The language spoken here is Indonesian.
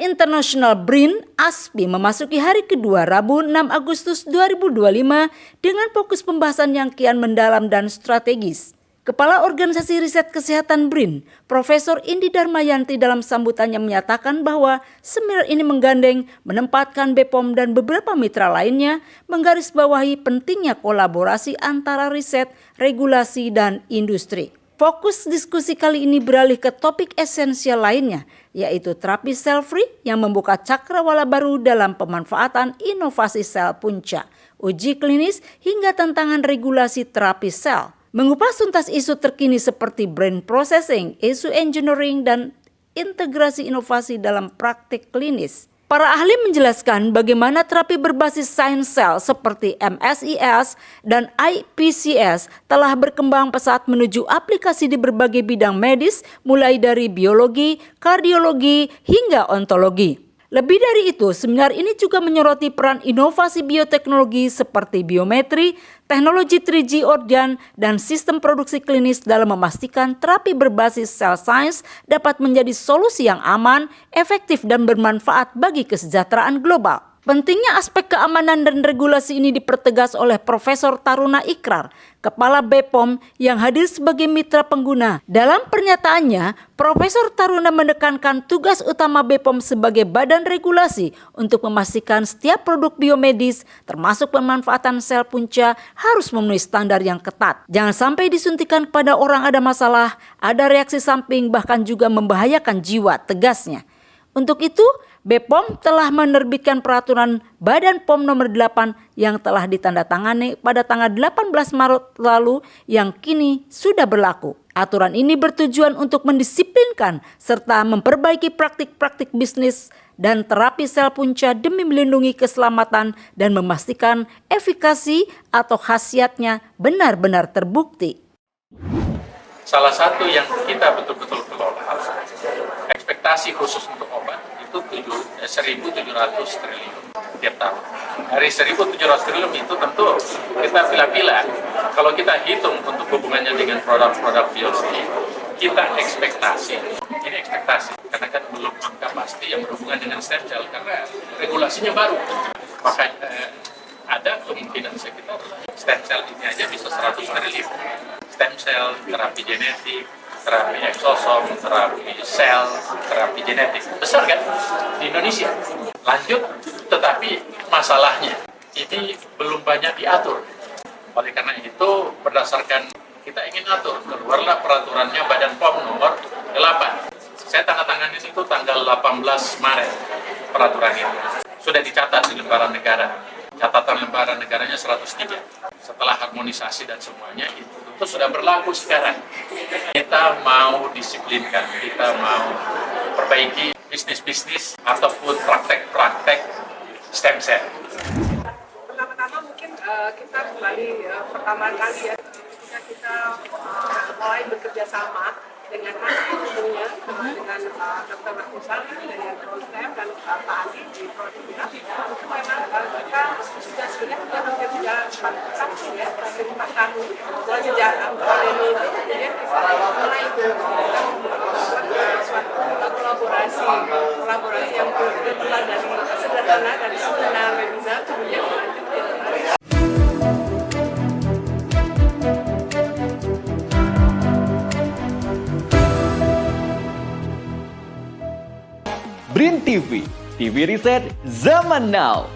International BRIN (ASPI) memasuki hari kedua Rabu 6 Agustus 2025 dengan fokus pembahasan yang kian mendalam dan strategis. Kepala Organisasi Riset Kesehatan BRIN, Profesor Indi Darmayanti dalam sambutannya menyatakan bahwa seminar ini menggandeng, menempatkan BPOM dan beberapa mitra lainnya menggarisbawahi pentingnya kolaborasi antara riset, regulasi, dan industri. Fokus diskusi kali ini beralih ke topik esensial lainnya, yaitu terapi sel free yang membuka cakrawala baru dalam pemanfaatan inovasi sel punca, uji klinis hingga tantangan regulasi terapi sel. Mengupas tuntas isu terkini seperti brain processing, isu engineering, dan integrasi inovasi dalam praktik klinis. Para ahli menjelaskan bagaimana terapi berbasis sains sel seperti MSIS dan iPSC telah berkembang pesat menuju aplikasi di berbagai bidang medis, mulai dari biologi, kardiologi, hingga ontologi. Lebih dari itu, seminar ini juga menyoroti peran inovasi bioteknologi seperti biometri, teknologi 3G organ, dan sistem produksi klinis dalam memastikan terapi berbasis sel sains dapat menjadi solusi yang aman, efektif, dan bermanfaat bagi kesejahteraan global. Pentingnya aspek keamanan dan regulasi ini dipertegas oleh Profesor Taruna Ikrar, Kepala BPOM yang hadir sebagai mitra pengguna. Dalam pernyataannya, Profesor Taruna menekankan tugas utama BPOM sebagai badan regulasi untuk memastikan setiap produk biomedis, termasuk pemanfaatan sel punca, harus memenuhi standar yang ketat. Jangan sampai disuntikan kepada orang ada masalah, ada reaksi samping, bahkan juga membahayakan jiwa, tegasnya. Untuk itu, BPOM telah menerbitkan peraturan Badan POM nomor 8 yang telah ditandatangani pada tanggal 18 Maret lalu yang kini sudah berlaku. Aturan ini bertujuan untuk mendisiplinkan serta memperbaiki praktik-praktik bisnis dan terapi sel punca demi melindungi keselamatan dan memastikan efikasi atau khasiatnya benar-benar terbukti. Salah satu yang kita betul-betul kelola, ekspektasi khusus untuk obat itu 1.700 triliun tiap tahun. Dari 1.700 triliun itu tentu kita pilih-pilih. Kalau kita hitung untuk hubungannya dengan produk-produk biologi, kita ekspektasi. Ini ekspektasi, karena kan belum angka pasti yang berhubungan dengan stem cell, karena regulasinya baru. Maka ada kemungkinan sekitar stem cell ini aja bisa 100 triliun. Stem cell, terapi genetik, terapi eksosom, terapi sel, terapi genetik. Besar kan di Indonesia? Lanjut, tetapi masalahnya ini belum banyak diatur. Oleh karena itu, berdasarkan kita ingin atur, keluarlah peraturannya Badan POM nomor 8. Saya tandatangan itu tanggal 18 Maret peraturan itu. Sudah dicatat di lembaran negara. Catatan lembaran negaranya 103. Setelah harmonisasi dan semuanya itu sudah berlaku sekarang. Kita mau disiplinkan, kita mau perbaiki bisnis-bisnis ataupun praktek-praktek stem cell. Pertama-tama mungkin kita kembali pertama kali ya ketika kita mulai bekerja sama dengan ahli umumnya, dengan Dr. Makusan, dengan Prostem dan Pak Ali di Prodiknya. Itu memang kita sudah sebenarnya hampir 4 ya, 4 tahun sejak pandemi itu, kemudian kita mulai suatu kolaborasi yang bermula dari sederhana, dari seminar webinar, kemudian lanjut ke BRIN TV, TV riset zaman now.